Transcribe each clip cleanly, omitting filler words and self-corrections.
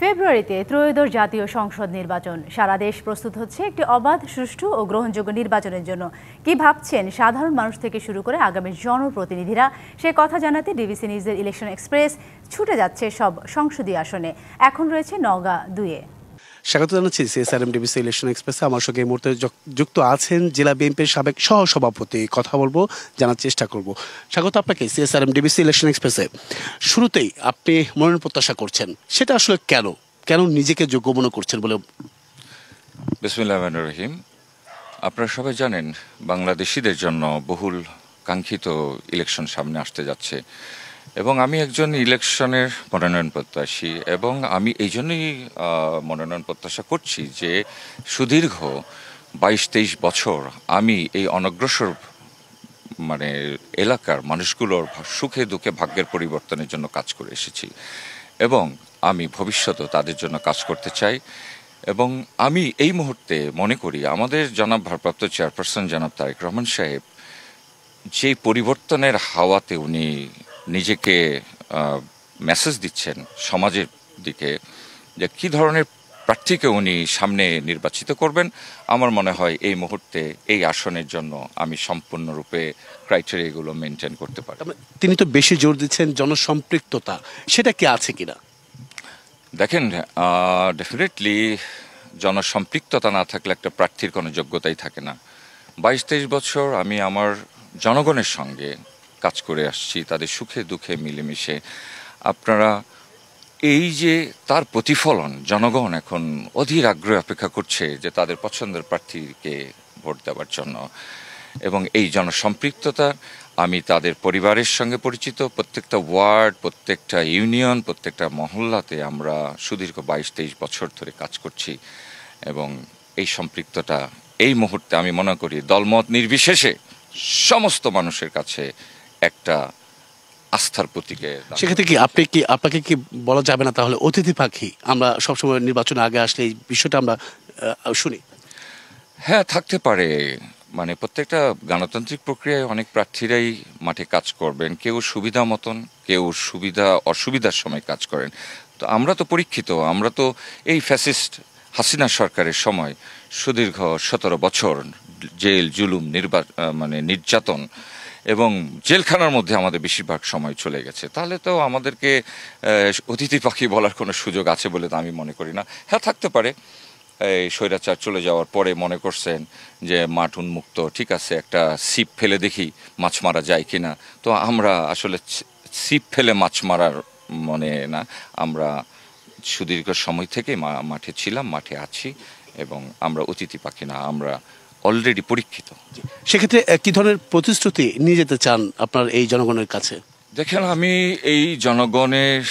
ফেব্রুয়ারিতে ত্রয়োদশ জাতীয় সংসদ নির্বাচন। সারা দেশ প্রস্তুত হচ্ছে একটি অবাধ, সুষ্ঠু ও গ্রহণযোগ্য নির্বাচনের জন্য। কি ভাবছেন সাধারণ মানুষ থেকে শুরু করে আগামী জনপ্রতিনিধিরা, সে কথা জানাতে ডিবিসি নিউজের ইলেকশন এক্সপ্রেস ছুটে যাচ্ছে সব সংসদীয় আসনে। এখন রয়েছে নওগাঁ 2-এ। স্বাগত জানাচ্ছি সিএসআরএম ডিবিসি ইলেকশন এক্সপ্রেসে। আমার সঙ্গে এই মুহূর্তে যুক্ত আছেন জেলা বিএনপির সাবেক সহসভাপতি। কথা বলবো, জানার চেষ্টা করব। স্বাগত আপনাকে সিএসআরএম ডিবিসি ইলেকশন এক্সপ্রেসে। শুরুতেই আপনি মনোনয়ন প্রত্যাশা করছেন, সেটা আসলে কেন নিজেকে যোগ্য মনে করছেন বলে? বিসমিল্লাহির রহমানির রহিম। আপনারা সবাই জানেন বাংলাদেশিদের জন্য বহুল কাঙ্ক্ষিত ইলেকশন সামনে আসতে যাচ্ছে এবং আমি একজন ইলেকশনের মনোনয়ন প্রত্যাশী এবং আমি এই জন্যই মনোনয়ন প্রত্যাশা করছি যে সুদীর্ঘ 22-23 বছর আমি এই অনগ্রসর এলাকার মানুষগুলোর সুখে দুঃখে ভাগ্যের পরিবর্তনের জন্য কাজ করে এসেছি এবং আমি ভবিষ্যতেও তাদের জন্য কাজ করতে চাই। এবং আমি এই মুহূর্তে মনে করি আমাদের জনাব ভারপ্রাপ্ত চেয়ারপারসন জনাব তারেক রহমান সাহেব যে পরিবর্তনের হাওয়াতে উনি নিজেকে মেসেজ দিচ্ছেন সমাজের দিকে, যে কী ধরনের প্রার্থীকে উনি সামনে নির্বাচিত করবেন, আমার মনে হয় এই মুহূর্তে এই আসনের জন্য আমি সম্পূর্ণরূপে ক্রাইটেরিয়াগুলো মেনটেন করতে পারি। তিনি তো বেশি জোর দিচ্ছেন জনসম্পৃক্ততা, সেটা কি আছে কিনা? দেখেন, ডেফিনেটলি জনসম্পৃক্ততা না থাকলে একটা প্রার্থীর কোনো যোগ্যতাই থাকে না। 22-23 বছর আমি আমার জনগণের সঙ্গে কাজ করে আসছি, তাদের সুখে দুঃখে মিলেমিশে। আপনারা এই যে তার প্রতিফলন, জনগণ এখন অধীর আগ্রহে অপেক্ষা করছে যে তাদের পছন্দের প্রার্থীকে ভোট দেওয়ার জন্য। এবং এই জনসম্পৃক্ততা আমি তাদের পরিবারের সঙ্গে পরিচিত। প্রত্যেকটা ওয়ার্ড, প্রত্যেকটা ইউনিয়ন, প্রত্যেকটা মহল্লাতে আমরা সুদীর্ঘ 22-23 বছর ধরে কাজ করছি এবং এই সম্পৃক্ততা এই মুহূর্তে আমি মনে করি দলমত নির্বিশেষে সমস্ত মানুষের কাছে একটা আস্থার প্রতীকে। সেক্ষেত্রে আপনাকে কি বলা যাবে না তাহলে অতিথি পাখি? আমরা সবসময় নির্বাচনে আগে আসলে এই বিষয়টা আমরা শুনি। হ্যাঁ, থাকতে পারে। প্রত্যেকটা গণতান্ত্রিক প্রক্রিয়ায় অনেক প্রার্থীরাই মাঠে কাজ করবেন, কেউ সুবিধা মতন, কেউ সুবিধা অসুবিধার সময় কাজ করেন। তো আমরা তো পরীক্ষিত, আমরা তো এই ফ্যাসিস্ট হাসিনা সরকারের সময় সুদীর্ঘ 17 বছর জেল, জুলুম, নির্যাতন এবং জেলখানার মধ্যে আমাদের বেশিরভাগ সময় চলে গেছে। তাহলে তো আমাদেরকে অতিথি পাখি বলার কোনো সুযোগ আছে বলে তো আমি মনে করি না। হ্যাঁ, থাকতে পারে। এই স্বৈরাচার চলে যাওয়ার পরে মনে করছেন যে মাঠ উন্মুক্ত, ঠিক আছে, একটা ছিপ ফেলে দেখি মাছ মারা যায় কিনা। তো আমরা আসলে ছিপ ফেলে মাছ মারার না, আমরা সুদীর্ঘ সময় থেকে মাঠে ছিলাম, মাঠে আছি এবং আমরা অতিথি পাখি না, আমরা অলরেডি পরীক্ষিত। সেক্ষেত্রে কি ধরনের প্রতিশ্রুতি নিয়ে যেতে চান আপনার এই জনগণের কাছে? দেখেন, আমি এই জনগণের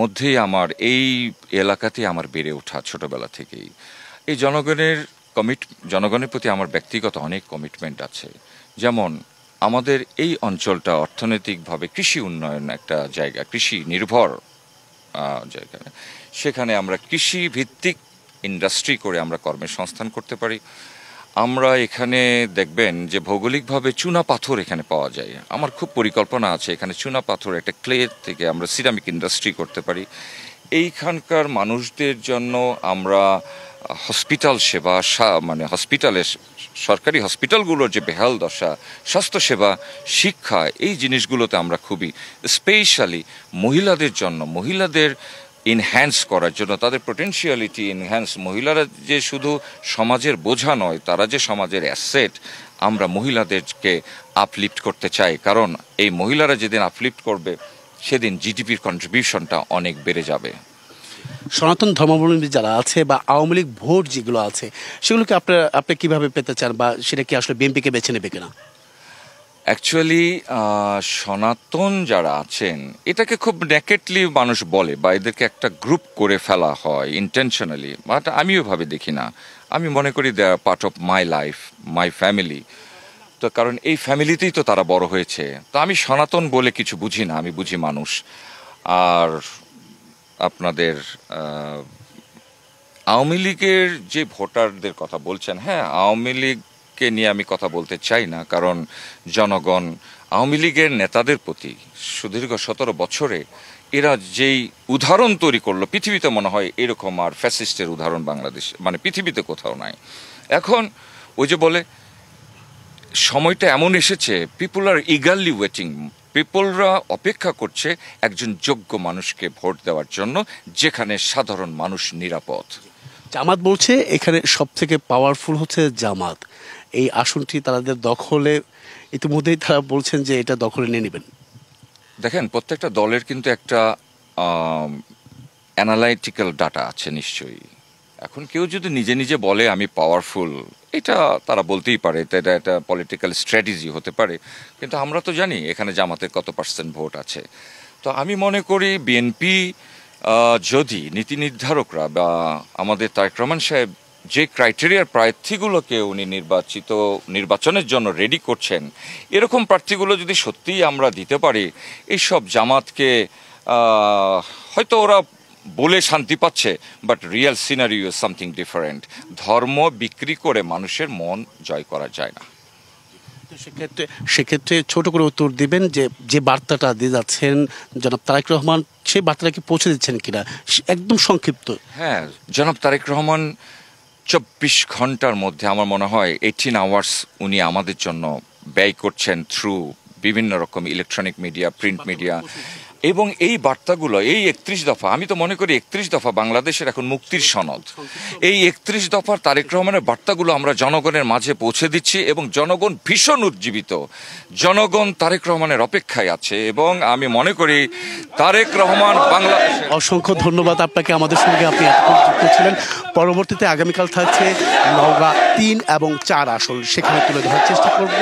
মধ্যেই আমার এই এলাকাতেই আমার বেড়ে ওঠা ছোটবেলা থেকেই। এই জনগণের প্রতি আমার ব্যক্তিগত অনেক কমিটমেন্ট আছে। যেমন আমাদের এই অঞ্চলটা অর্থনৈতিকভাবে কৃষি উন্নয়ন একটা জায়গা, কৃষি নির্ভর জায়গা। সেখানে আমরা কৃষি ভিত্তিক ইন্ডাস্ট্রি করে আমরা কর্মের সংস্থান করতে পারি। আমরা এখানে দেখবেন যে ভৌগোলিকভাবে চুনা পাথর এখানে পাওয়া যায়। আমার খুব পরিকল্পনা আছে এখানে চুনা পাথর, একটা ক্লে থেকে আমরা সিরামিক ইন্ডাস্ট্রি করতে পারি। এইখানকার মানুষদের জন্য আমরা হসপিটাল সেবা, হসপিটালের সরকারি হসপিটালগুলোর যে বেহাল দশা, স্বাস্থ্যসেবা, শিক্ষা, এই জিনিসগুলোতে আমরা খুবই স্পেশালি মহিলাদের জন্য, মহিলাদের ইনহ্যান্স করার জন্য, তাদের পোটেনশিয়ালিটি ইনহ্যান্স। মহিলারা যে শুধু সমাজের বোঝা নয়, তারা যে সমাজের অ্যাসেট, আমরা মহিলাদেরকে আপলিফট করতে চাই। কারণ এই মহিলারা যেদিন আপলিফট করবে সেদিন জিডিপির কন্ট্রিবিউশনটা অনেক বেড়ে যাবে। সনাতন ধর্মাবলম্বী যারা আছে বা আওয়ামী লীগ ভোট যেগুলো আছে, সেগুলোকে আপনি কিভাবে পেতে চান, বা সেটা কি আসলে বিএনপিকে বেছে নেবে কিনা? অ্যাকচুয়ালি সনাতন যারা আছেন, এটাকে খুব নেকেটলি মানুষ বলে বা এদেরকে একটা গ্রুপ করে ফেলা হয় ইন্টেনশনালি, বাট আমি ওইভাবে দেখি না। আমি মনে করি they are part of my life, my family. তো কারণ এই ফ্যামিলিতেই তো তারা বড় হয়েছে। তো আমি সনাতন বলে কিছু বুঝি না, আমি বুঝি মানুষ। আর আপনাদের আওয়ামী লীগের যে ভোটারদের কথা বলছেন, হ্যাঁ, আওয়ামী লীগকে নিয়ে আমি কথা বলতে চাই না, কারণ জনগণ আওয়ামী লীগের নেতাদের প্রতি সুদীর্ঘ 17 বছরে এরা যেই উদাহরণ তৈরি করলো, পৃথিবীতে মনে হয় এরকম আর ফ্যাসিস্টের উদাহরণ বাংলাদেশ মানে পৃথিবীতে কোথাও নাই। এখন ওই যে বলে সময়টা এমন এসেছে, পিপুল আর ইগারলি ওয়েটিং, পিপলরা অপেক্ষা করছে একজন যোগ্য মানুষকে ভোট দেওয়ার জন্য, যেখানে সাধারণ মানুষ নিরাপদ। জামাত বলছে এখানে সব থেকে পাওয়ারফুল হচ্ছে জামাত, এই আসনটি তাদের দখলে, ইতিমধ্যেই তারা বলছেন যে এটা দখলে নিয়ে নেবেন। দেখেন, প্রত্যেকটা দলের কিন্তু একটা অ্যানালাইটিক্যাল ডাটা আছে নিশ্চয়ই। এখন কেউ যদি নিজে নিজে বলে আমি পাওয়ারফুল, এটা তারা বলতেই পারে, এটা একটা পলিটিক্যাল স্ট্র্যাটেজি হতে পারে, কিন্তু আমরা তো জানি এখানে জামাতের কত পার্সেন্ট ভোট আছে। তো আমি মনে করি বিএনপি যদি নীতি নির্ধারকরা বা আমাদের তারেক রহমান সাহেব যে ক্রাইটেরিয়ার প্রার্থীগুলোকে উনি নির্বাচনের জন্য রেডি করছেন, এরকম প্রার্থীগুলো যদি সত্যিই আমরা দিতে পারি, এইসব জামাতকে হয়তো ওরা বলে শান্তি পাচ্ছে, but real scenario something different. ধর্ম বিক্রি করে মানুষের মন জয় করা যায় না। সেক্ষেত্রে ছোট করে উত্তর দিবেন যে বার্তাটা দিয়ে যাচ্ছেন জনাব তারেক রহমান, সেই বার্তাটা কি পৌঁছে দিচ্ছেন কিনা, একদম সংক্ষিপ্ত। হ্যাঁ, জনাব তারেক রহমান 24 ঘন্টার মধ্যে আমার মনে হয় 18 আওয়ার্স উনি আমাদের জন্য ব্যয় করছেন থ্রু বিভিন্ন রকম ইলেকট্রনিক মিডিয়া, প্রিন্ট মিডিয়া, এবং এই বার্তাগুলো, এই 31 দফা, আমি তো মনে করি 31 দফা বাংলাদেশের এখন মুক্তির সনদ। এই 31 দফার তারেক রহমানের বার্তাগুলো আমরা জনগণের মাঝে পৌঁছে দিচ্ছি এবং জনগণ ভীষণ উজ্জীবিত, জনগণ তারেক রহমানের অপেক্ষায় আছে এবং আমি মনে করি তারেক রহমান বাংলাদেশে। অসংখ্য ধন্যবাদ আপনাকে, আমাদের সঙ্গে আপনি এতক্ষণ যুক্ত ছিলেন। পরবর্তীতে আগামীকাল থাকছে নওগাঁ 3 এবং 4 আসন, সেখানে তুলে ধরার চেষ্টা করব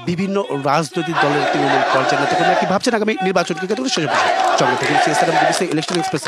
বিভিন্ন রাজনৈতিক দলের তৃণমূল পর্যায়ে কি ভাবছেন আগামী নির্বাচন কি সঙ্গে থাকুন CSRM ইলেকশন এক্সপ্রেস।